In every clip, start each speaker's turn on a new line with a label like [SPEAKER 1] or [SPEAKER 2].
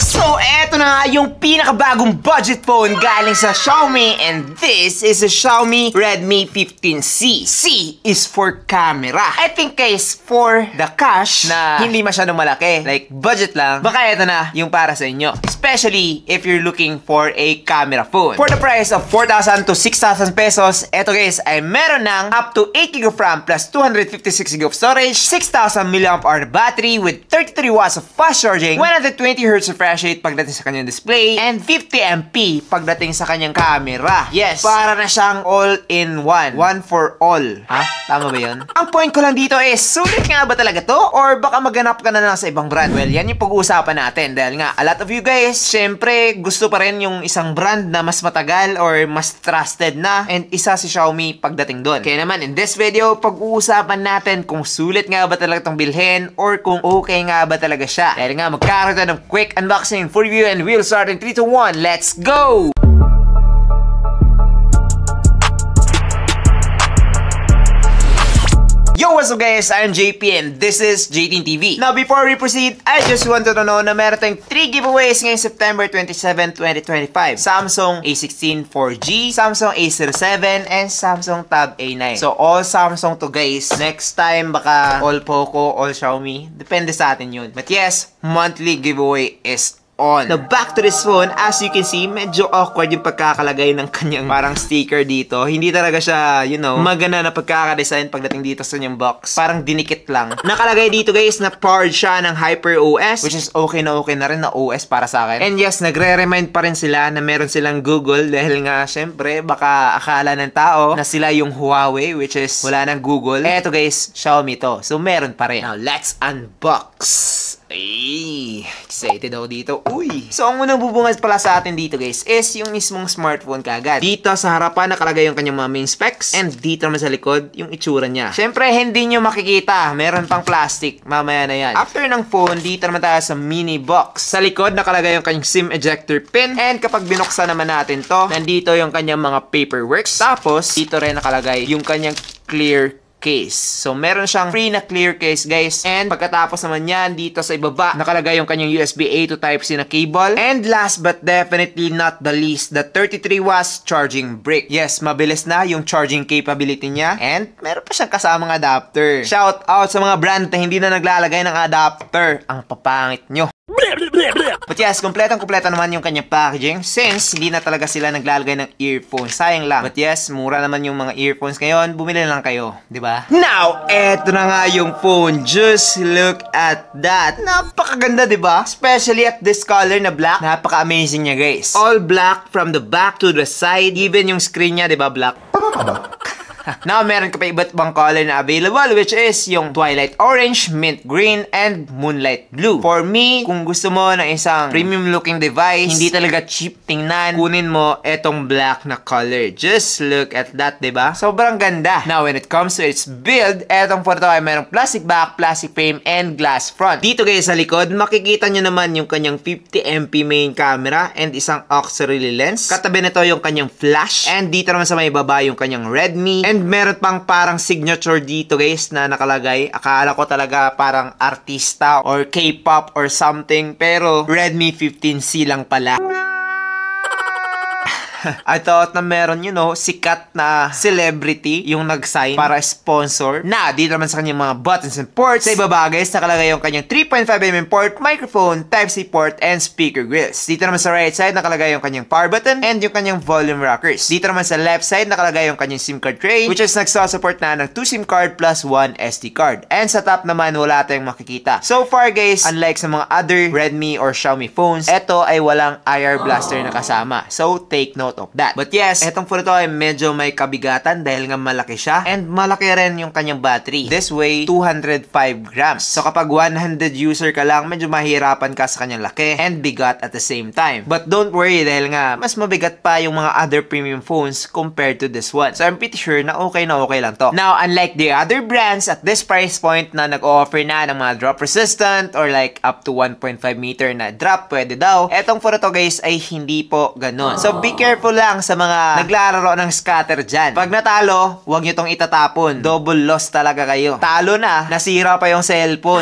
[SPEAKER 1] So, eto na nga yung pinakabagong budget phone galing sa Xiaomi, and this is a Xiaomi Redmi 15C. C is for camera. I think guys, for the cash na hindi masyadong malaki, like budget lang, baka eto na yung para sa inyo. Especially if you're looking for a camera phone. For the price of 4,000 to 6,000 pesos, eto guys ay meron ng up to 8GB of RAM plus 256GB of storage, 6,000 mAh battery with 33 watts of fast charging, 120Hz refresh rate pagdating sa kanyang display, and 50MP pagdating sa kanyang camera. Yes, para na siyang all-in-one. One for all. Ha? Tama ba yun? Ang point ko lang dito is, sulit nga ba talaga to? Or baka maghanap ka na lang sa ibang brand? Well, yan yung pag-uusapan natin. Dahil nga, a lot of you guys, syempre, gusto pa rin yung isang brand na mas matagal or mas trusted na. And isa si Xiaomi pagdating doon. Kaya naman, in this video, pag-uusapan natin kung sulit nga ba talaga itong bilhin or kung okay nga ba talaga siya. Dahil nga, magkakaroon tayo ng quick unboxing for review, and we'll start in 3, 2, 1. Let's go! Yo, what's up guys? I'm JP and this is JTeen TV. Now, before we proceed, I just wanted to know na meron tayong 3 giveaways ngayong September 27, 2025. Samsung A16 4G, Samsung A07, and Samsung Tab A9. So, all Samsung to guys. Next time, baka all Poco, all Xiaomi. Depende sa atin yun. But yes, monthly giveaway is on. Now, back to this phone. As you can see, medyo awkward yung pagkakalagay ng kanyang parang sticker dito. Hindi talaga siya, you know, maganda na pagkakadesign pagdating dito sa kanyang box. Parang dinikit lang. Nakalagay dito guys na powered siya ng HyperOS, which is okay na rin na OS para sa akin. And yes, nagre-remind pa rin sila na meron silang Google dahil nga, syempre, baka akala ng tao na sila yung Huawei, which is wala ng Google. Eto guys, Xiaomi to. So, meron pa rin. Now, let's unbox. Ay, excited ako dito. Uy! So, ang unang bubungad pala sa atin dito guys is yung mismong smartphone kagad. Dito sa harapan nakalagay yung kanyang mga main specs, and dito naman sa likod yung itsura niya. Syempre, hindi nyo makikita. Meron pang plastic. Mamaya na yan. After ng phone, dito naman tayo sa mini box. Sa likod nakalagay yung kanyang SIM ejector pin, and kapag binuksan naman natin to, nandito yung kanyang mga paperwork. Tapos, dito rin nakalagay yung kanyang clear case. So, meron siyang free na clear case, guys. And pagkatapos naman yan, dito sa ibaba, nakalagay yung kanyang USB-A to Type-C na cable. And last but definitely not the least, the 33 watts charging brick. Yes, mabilis na yung charging capability niya. And meron pa siyang kasamang adapter. Shout out sa mga brand na hindi na naglalagay ng adapter. Ang papangit nyo. But yes, kompletong-kompleto naman yung kanyang packaging since hindi na talaga sila naglalagay ng earphones. Sayang lang. But yes, mura naman yung mga earphones ngayon. Bumili na lang kayo, di ba? Now, eto na nga yung phone. Just look at that. Napakaganda, di ba? Especially at this color na black. Napaka-amazing niya, guys. All black from the back to the side. Even yung screen niya, di ba, black? Now, meron ka pa iba't ibang color na available, which is yung Twilight Orange, Mint Green, and Moonlight Blue. For me, kung gusto mo ng isang premium looking device, hindi talaga cheap tingnan, kunin mo etong black na color. Just look at that, diba? Sobrang ganda. Now, when it comes to its build, etong photo ay merong plastic back, plastic frame, and glass front. Dito guys sa likod, makikita nyo naman yung kanyang 50MP main camera and isang auxiliary lens. Katabi nito yung kanyang flash, and dito naman sa may baba yung kanyang Redmi. And meron pang parang signature dito guys na nakalagay. Akala ko talaga parang artista or K-pop or something. Pero Redmi 15C lang pala. I thought na meron, you know, sikat na celebrity yung nag-sign para sponsor. Na, dito naman sa kanyang mga buttons and ports. Sa ibaba guys, nakalagay yung kanyang 3.5mm port, microphone, Type-C port, and speaker grills. Dito naman sa right side, nakalagay yung kanyang power button and yung kanyang volume rockers. Dito naman sa left side, nakalagay yung kanyang SIM card tray, which is nagsusupport na ng 2 SIM card plus 1 SD card. And sa top naman, wala tayong makikita. So far guys, unlike sa mga other Redmi or Xiaomi phones, ito ay walang IR blaster na kasama. So, take note of that. But yes, etong phone ito ay medyo may kabigatan dahil nga malaki siya, and malaki rin yung kanyang battery. This way, 205 grams. So kapag 100 user ka lang, medyo mahirapan ka sa kanyang laki and bigat at the same time. But don't worry dahil nga mas mabigat pa yung mga other premium phones compared to this one. So I'm pretty sure na okay lang to. Now, unlike the other brands at this price point na nag-offer na ng mga drop resistant or like up to 1.5 meter na drop, pwede daw. Etong phone ito guys ay hindi po ganun. So be careful careful lang sa mga naglalaro ng scatter dyan. Pag natalo, huwag nyo tong itatapon. Double loss talaga kayo. Talo na, nasira pa yung cellphone.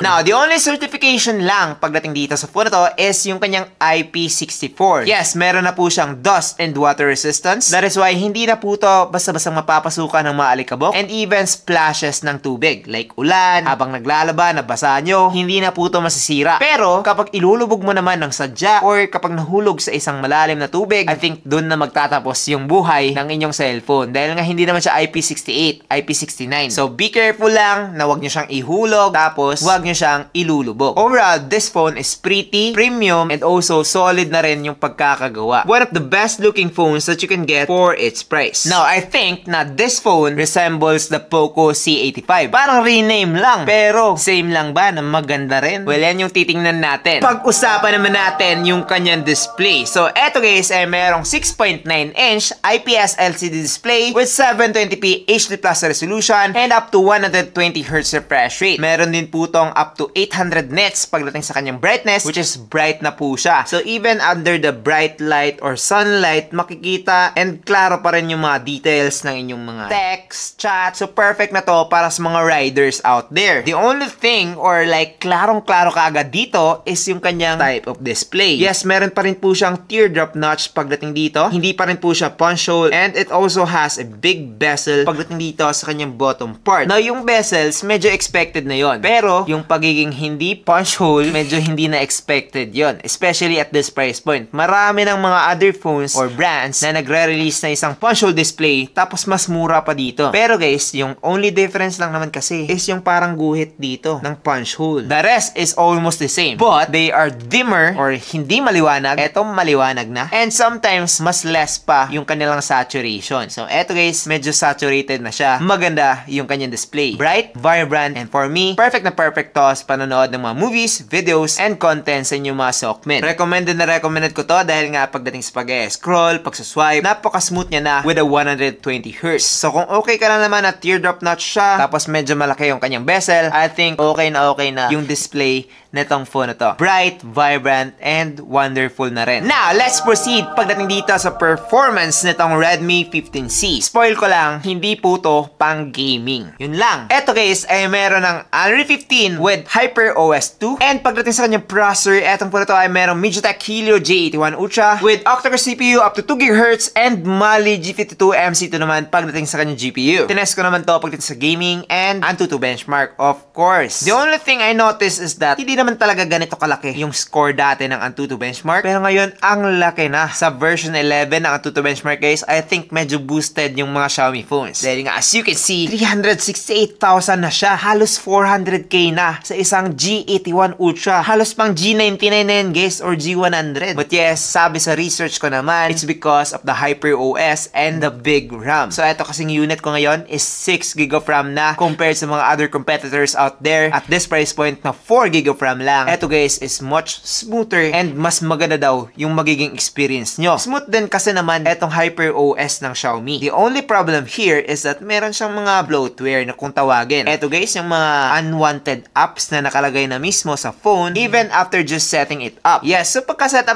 [SPEAKER 1] Now, the only certification lang pagdating dito sa phone na to is yung kanyang IP64. Yes, meron na po siyang dust and water resistance. That is why hindi na po to basta-bastang mapapasukan ng mga alikabok and even splashes ng tubig. Like ulan, habang naglalaba, nabasa nyo, hindi na po to masisira. Pero, kapag ilulubog mo naman ng sadya or kapag nahulog sa isang malalim na tubig, I think dun na magtatapos yung buhay ng inyong cellphone. Dahil nga hindi naman siya IP68, IP69. So, be careful lang na wag nyo siyang ihulog, tapos wag nyo siyang ilulubog. Overall, this phone is pretty, premium, and also solid na rin yung pagkakagawa. One of the best looking phones that you can get for its price. Now, I think na this phone resembles the Poco C85. Parang rename lang, pero same lang ba na maganda rin? Well, yan yung titingnan natin. Pag-usapan naman natin yung kanyang display. So, eto guys ay merong 6.9 inch IPS LCD display with 720p HD+ resolution and up to 120Hz refresh rate. Meron din po tong up to 800 nits pagdating sa kanyang brightness, which is bright na po siya. So, even under the bright light or sunlight, makikita and klaro pa rin yung mga details ng inyong mga text, chat. So, perfect na to para sa mga riders out there. The only thing or like klarong-klaro kaagad dito is yung kanyang type of display. Yes, meron pa rin po siyang teardrop notch pagdating dito. Hindi pa rin po siya punch hole and it also has a big bezel pagdating dito sa kanyang bottom part. Now, yung bezels, medyo expected na yon. Pero, yung pagiging hindi punch hole, medyo hindi na expected yon. Especially at this price point. Marami ng mga other phones or brands na nagre-release na isang punch hole display tapos mas mura pa dito. Pero guys, yung only difference lang naman kasi is yung parang guhit dito ng punch hole. The rest is almost the same. But, they are dimmer or hindi maliwanag. Eto maliwanag na. And sometimes, mas less pa yung kanilang saturation. So, eto guys, medyo saturated na siya. Maganda yung kanyang display. Bright, vibrant, and for me, perfect na perfect to sa panonood ng mga movies, videos, and content sa inyong mga Sockmen. Recommended na recommended ko to dahil nga pagdating sa pag-scroll, pag-swipe, napaka-smooth niya na with a 120Hz. So, kung okay ka na naman na teardrop notch siya, tapos medyo malaki yung kanyang bezel, I think okay na yung display netong phone na to. Bright, vibrant, and wonderful na rin. Now, let's proceed pagdating dito sa performance nitong Redmi 15C. Spoil ko lang, hindi po to pang gaming. Yun lang. Eto guys, ay meron ng Unreal 15 with HyperOS 2. And pagdating sa kanyang processor, etong phone na to ay merong MediaTek Helio G81 Ultra with octa-core CPU up to 2GHz and Mali G52 MC2 naman pagdating sa kanyang GPU. Tinest ko naman to pagdating sa gaming and Antutu benchmark, of course. The only thing I noticed is that hindi naman talaga ganito kalaki yung score dati ng Antutu benchmark. Pero ngayon, ang laki na. Sa version 11 ng Antutu benchmark guys, I think medyo boosted yung mga Xiaomi phones. Dahil nga, as you can see, 368,000 na siya. Halos 400k na sa isang G81 Ultra. Halos pang G99 na yan guys, or G100. But yes, sabi sa research ko naman, it's because of the HyperOS and the big RAM. So, ito kasing unit ko ngayon is 6GB of RAM na compared sa mga other competitors out there at this price point na 4GB of RAM lang. Eto guys is much smoother and mas maganda daw yung magiging experience nyo. Smooth din kasi naman etong HyperOS ng Xiaomi. The only problem here is that meron siyang mga bloatware na kung tawagin. Eto guys, yung mga unwanted apps na nakalagay na mismo sa phone even after just setting it up. Yes, so pagka-setup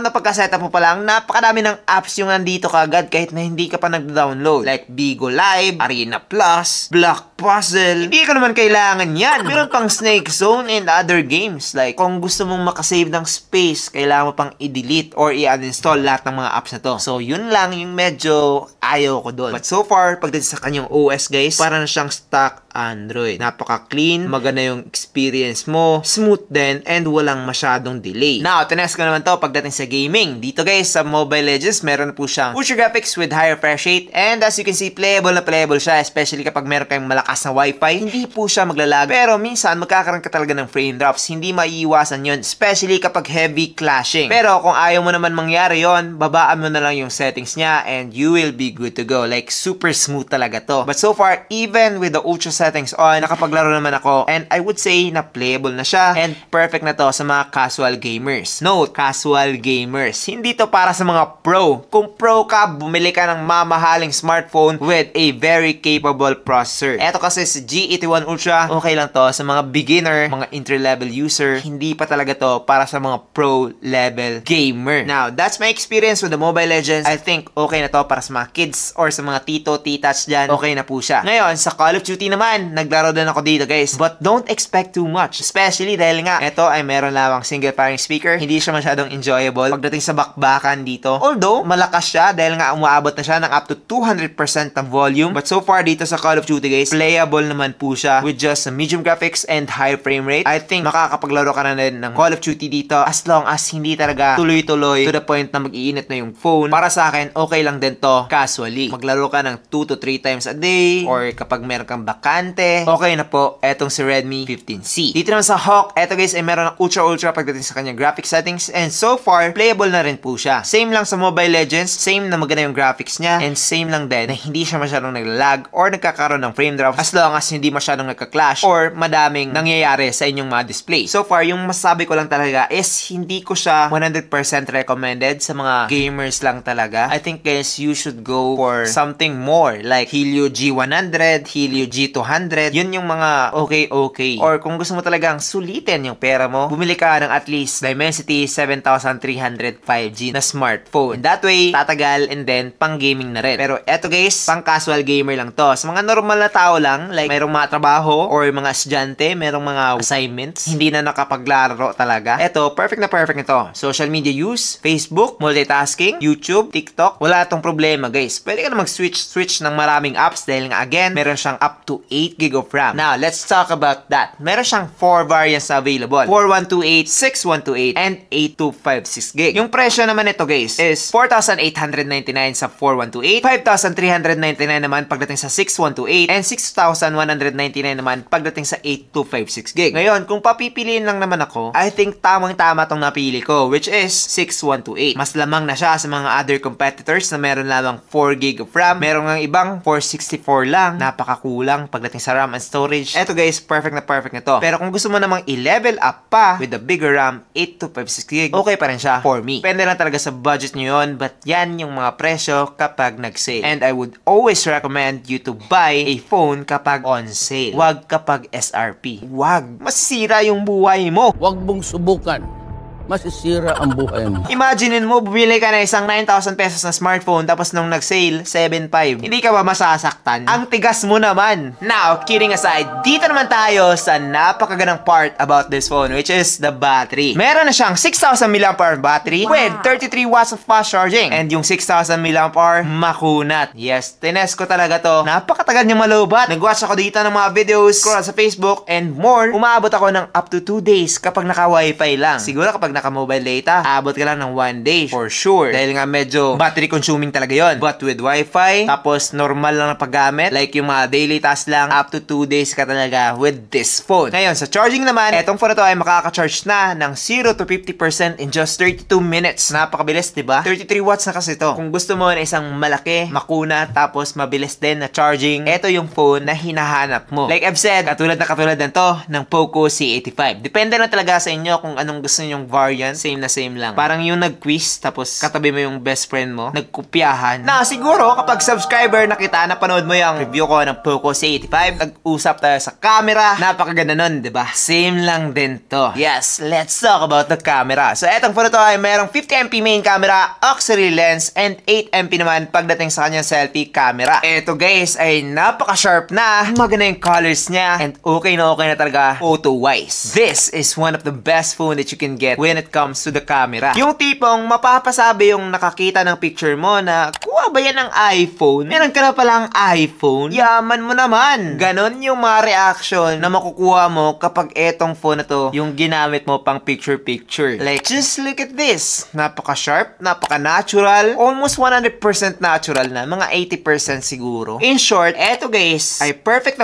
[SPEAKER 1] mo pa lang, napakadami ng apps yung nandito kagad kahit na hindi ka pa nag-download. Like Bigo Live, Arena Plus, Block Puzzle. Hindi ko naman kailangan yan. Meron pang Snake Zone and other games. Like, kung gusto mong makasave ng space, kailangan mo pang i-delete or i-uninstall lahat ng mga apps na to. So, yun lang yung medyo ayaw ko doon. But so far, pagdating sa kanyang OS guys, para na siyang stock Android. Napaka-clean, maganda yung experience mo, smooth din, and walang masyadong delay. Now, tinest ko naman to pagdating sa gaming. Dito guys, sa Mobile Legends, meron na po siyang Ultra Graphics with higher refresh rate, and as you can see, playable na playable siya, especially kapag meron kayong malakas na wifi. Hindi po siya maglalag, pero minsan, magkakaroon ka talaga ng frame drops. Hindi maiiwasan yun, especially kapag heavy clashing. Pero kung ayaw mo naman mangyari yon, babaan mo na lang yung settings niya, and you will be good to go. Like, super smooth talaga to. But so far, even with the Ultra settings on, nakapaglaro naman ako, and I would say na playable na siya, and perfect na to sa mga casual gamers. Note, casual gamers. Hindi to para sa mga pro. Kung pro ka, bumili ka ng mamahaling smartphone with a very capable processor. Eto Ito kasi si G81 Ultra, okay lang to sa mga beginner, mga entry-level user. Hindi pa talaga to para sa mga pro-level gamer. Now, that's my experience with the Mobile Legends. I think okay na to para sa mga kids or sa mga tito, titas dyan. Okay na po siya. Ngayon, sa Call of Duty naman, naglaro din ako dito guys. But don't expect too much. Especially dahil nga, ito ay meron lamang single firing speaker. Hindi siya masyadong enjoyable pagdating sa bakbakan dito. Although, malakas siya dahil nga umaabot na siya ng up to 200% ng volume. But so far dito sa Call of Duty guys, playable naman po siya with just medium graphics and high frame rate. I think makakapaglaro ka na rin ng Call of Duty dito as long as hindi talaga tuloy-tuloy to the point na mag-iinit na yung phone. Para sa akin, okay lang din to casually. Maglaro ka ng 2 to 3 times a day or kapag meron kang bakante, okay na po etong si Redmi 15C. Dito naman sa Hawk, eto guys ay meron ng ultra pagdating sa kanyang graphic settings and so far, playable na rin po siya. Same lang sa Mobile Legends, same na maganda yung graphics niya and same lang din na hindi siya masyadong naglalag or nagkakaroon ng frame drops as long as hindi masyadong nagka-clash or madaming nangyayari sa inyong mga display. So far, yung masasabi ko lang talaga is hindi ko siya 100% recommended sa mga gamers lang talaga. I think guys, you should go for something more like Helio G100, Helio G200. Yun yung mga okay. Or kung gusto mo talagang sulitin yung pera mo, bumili ka ng at least Dimensity 7300 5G na smartphone. And that way, tatagal and then pang gaming na rin. Pero eto guys, pang casual gamer lang to. Sa mga normal na tao lang, like mayroong mga trabaho or mga estudyante, mayroong mga assignments, hindi na nakapaglaro talaga. Eto, perfect na perfect nito. Social media use, Facebook, multitasking, YouTube, TikTok, wala tong problema guys. Pwede ka na mag-switch ng maraming apps dahil nga again, meron siyang up to 8 GB of RAM. Now, let's talk about that. Meron siyang 4 variants na available. 4128, 6128, and 8256 GB. Yung presyo naman nito guys is 4,899 sa 4128, 5,399 naman pagdating sa 6128, and 6,199 naman pagdating sa 8256 GB. Ngayon, kung papipiliin lang naman ako, I think tamang-tama tong napili ko, which is 6128. Mas lamang na siya sa mga other competitors na meron lamang 4 GB of RAM. Meron ng ibang 464 lang. Napakakulang pagdating sa RAM and storage. Eto guys, perfect na to. Pero kung gusto mo namang i-level up pa with the bigger RAM, 8256 GB, okay pa rin siya for me. Depende lang talaga sa budget nyo yun, but yan yung mga presyo kapag nag-sale. And I would always recommend you to buy a phone kapag on sale. Wag kapag SRP. Wag. Masisira yung buhay mo.
[SPEAKER 2] Wag mong subukan. Masisira ang buhay mo.
[SPEAKER 1] Imaginein mo, bumili ka na isang 9,000 pesos na smartphone tapos nung nag-sale, 7,500. Hindi ka ba masasaktan? Ang tigas mo naman. Now, kidding aside, dito naman tayo sa napakagandang part about this phone, which is the battery. Meron na siyang 6,000 mAh battery with 33 watts of fast charging. And yung 6,000 mAh, makunat. Yes, tinest ko talaga to. Napakatagal niya malobat. Nag-watch ako dito ng mga videos, scroll sa Facebook, and more. Umaabot ako ng up to 2 days kapag naka-wifi lang. Siguro kapag naka-mobile data, abot ka lang ng 1 day for sure. Dahil nga medyo battery consuming talaga yon. But with Wi-Fi, tapos normal lang na paggamit, like yung mga daily task lang, up to 2 days ka talaga with this phone. Ngayon, sa charging naman, etong phone na to ay makaka-charge na ng 0 to 50% in just 32 minutes. Napakabilis, diba? 33 watts na kasi to. Kung gusto mo na isang malaki, makuna, tapos mabilis din na charging, eto yung phone na hinahanap mo. Like I've said, katulad na to ng Poco C85. Depende na talaga sa inyo kung anong gusto nyong variant. Same lang. Parang yung nag-quiz, tapos katabi mo yung best friend mo, nagkopyahan. Na siguro, kapag subscriber na kita, napanood mo yung review ko ng Poco C85, nag-usap tayo sa camera. Napakaganda nun, diba? Same lang din to. Yes, let's talk about the camera. So, etong phone na to ay merong 50MP main camera, auxiliary lens, and 8MP naman pagdating sa kanyang selfie camera. Eto guys, ay napaka-sharp na. Maganda yung colors niya, and okay na talaga photo-wise. This is one of the best phone that you can get when it comes to the camera. Yung tipong mapapasabi yung nakakita ng picture mo na, kuha ba yan ng iPhone? Meron ka na palang iPhone? Yaman mo naman. Ganon yung mga reaction na makukuha mo kapag etong phone na to yung ginamit mo pang picture-picture. Like, just look at this. Napaka-sharp, napaka-natural, almost 100% natural na, mga 80% siguro. In short, eto guys, ay perfect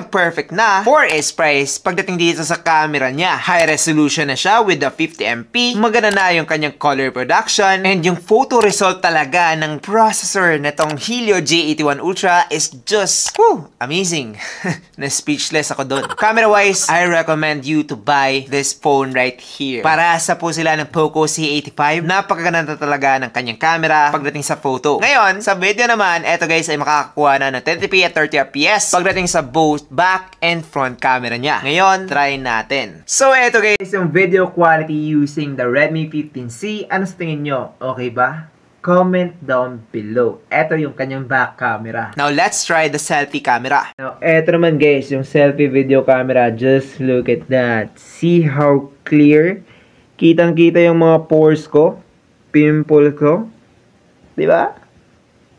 [SPEAKER 1] na for its price pagdating dito sa camera niya. High resolution na siya with the 50MP, maganda na yung kanyang color production, and yung photo result talaga ng processor netong Helio G81 Ultra is just, amazing. Na-speechless ako dun. Camera-wise, I recommend you to buy this phone right here. Para sa po sila ng Poco C85, napakaganda talaga ng kanyang camera pagdating sa photo. Ngayon, sa video naman, eto guys ay makakakuha na ng 1080p at 30fps pagdating sa both back and front camera niya. Ngayon, try natin. So, eto guys, yung video quality using the Redmi 15C. Ano sa tingin nyo? Okay ba? Comment down below. Eto yung kanyang back camera. Now, let's try the selfie camera. Now, eto naman guys, yung selfie video camera. Just look at that. See how clear? Kitang-kita yung mga pores ko. Pimple ko. Diba?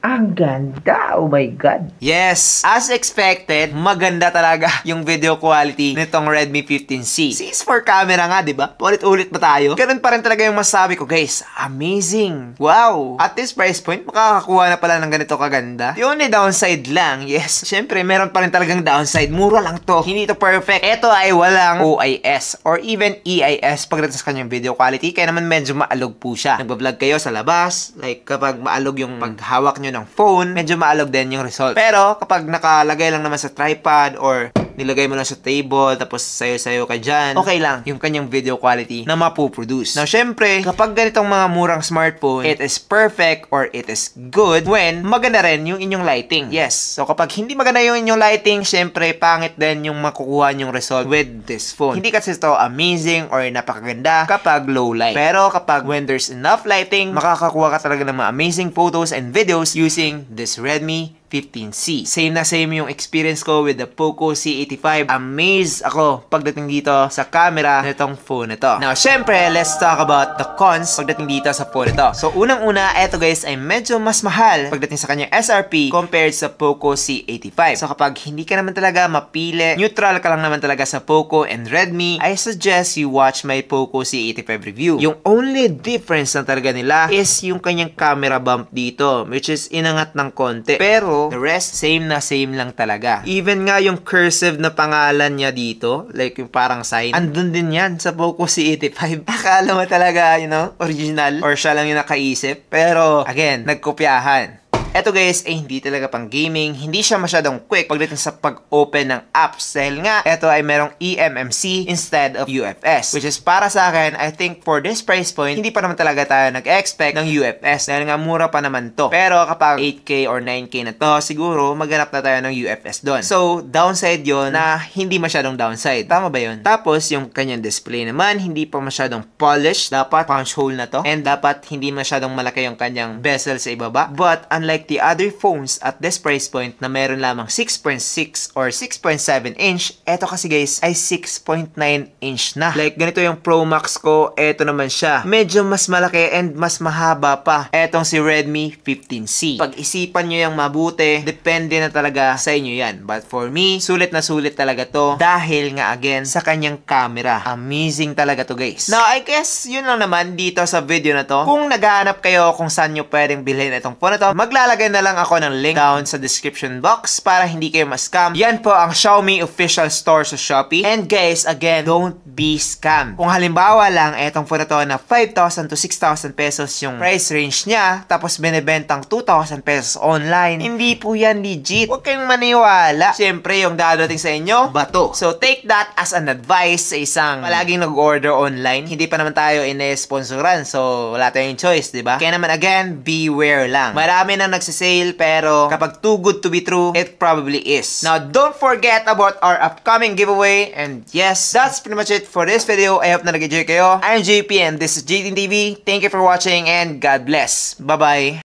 [SPEAKER 1] Ang ganda! Oh my God! Yes! As expected, maganda talaga yung video quality nitong Redmi 15C. CS4 camera nga, diba? Ulit-ulit ba tayo? Ganun pa rin talaga yung masabi ko, guys. Amazing! Wow! At this price point, makakakuha na pala ng ganito kaganda. The only downside lang, yes, syempre, meron pa rin talagang downside. Mura lang to. Hindi to perfect. Ito ay walang OIS or even EIS pagdating sa kanyang video quality. Kaya naman medyo maalog po siya. Nagbablog kayo sa labas. Like, kapag maalog yung paghawak nyo ng phone, medyo maalog din yung result. Pero, kapag nakalagay lang naman sa tripod or nilagay mo lang sa table, tapos sayo-sayo ka dyan, okay lang yung kanyang video quality na mapuproduce. Now, syempre, kapag ganitong mga murang smartphone, it is perfect or it is good when maganda rin yung inyong lighting. Yes. So, kapag hindi maganda yung inyong lighting, syempre, pangit din yung makukuha yung result with this phone. Hindi kasi ito amazing or napakaganda kapag low light. Pero, kapag when there's enough lighting, makakakuha ka talaga ng mga amazing photos and videos using this Redmi 15C. Same na same yung experience ko with the Poco C85. Amazed ako pagdating dito sa camera nitong phone ito. Now, syempre, let's talk about the cons pagdating dito sa phone ito. So, unang-una, eto guys ay medyo mas mahal pagdating sa kanyang SRP compared sa Poco C85. So, kapag hindi ka naman talaga mapili, neutral ka lang naman talaga sa Poco and Redmi, I suggest you watch my Poco C85 review. Yung only difference na talaga nila is yung kanyang camera bump dito, which is inangat ng konti. Pero, the rest, same na same lang talaga. Even nga yung cursive na pangalan niya dito, like yung parang sign, andun din yan sa Poco C85. Akala mo talaga, original or siya lang yung nakaisip. Pero, again, nagkopyahan. Eto guys, hindi talaga pang gaming. Hindi siya masyadong quick pagdating sa pag-open ng apps. Dahil nga, eto ay merong eMMC instead of UFS. Which is para sa akin, I think for this price point, hindi pa naman talaga tayo nag-expect ng UFS. Dahil nga, mura pa naman to. Pero kapag 8K or 9K na to, siguro maghanap na tayo ng UFS doon. So, downside yon na hindi masyadong downside. Tama ba yun? Tapos, yung kanyang display naman, hindi pa masyadong polished. Dapat punch hole na to. And dapat hindi masyadong malaki yung kanyang bezel sa ibaba. But, unlike the other phones at this price point na meron lamang 6.6 or 6.7 inch, eto kasi guys ay 6.9 inch na. Like ganito yung Pro Max ko, eto naman siya. Medyo mas malaki and mas mahaba pa. Etong si Redmi 15C. Pag-isipan nyo yung mabuti, depende na talaga sa inyo yan. But for me, sulit na sulit talaga to dahil nga again sa kanyang camera. Amazing talaga to guys. Now, I guess yun lang naman dito sa video na to. Kung naghahanap kayo kung saan nyo pwedeng bilhin itong phone na to, maglalagay na lang ako ng link down sa description box para hindi kayo ma-scam. Yan po ang Xiaomi official store sa Shopee. And guys, again, don't be scammed. Kung halimbawa lang, etong phone na to na 5,000 to 6,000 pesos yung price range niya, tapos binibentang 2,000 pesos online, hindi po yan legit. Huwag kayong maniwala. Siyempre, yung dadating sa inyo, bato. So, take that as an advice sa isang palaging nag-order online. Hindi pa naman tayo in-sponsoran, so wala tayong choice, diba? Kaya naman, again, beware lang. Marami nang nagsisale, pero kapag too good to be true, it probably is. Now, don't forget about our upcoming giveaway. And yes, that's pretty much it for this video. I hope na nag-enjoy kayo. I'm JP and this is JTTV. Thank you for watching and God bless. Bye-bye.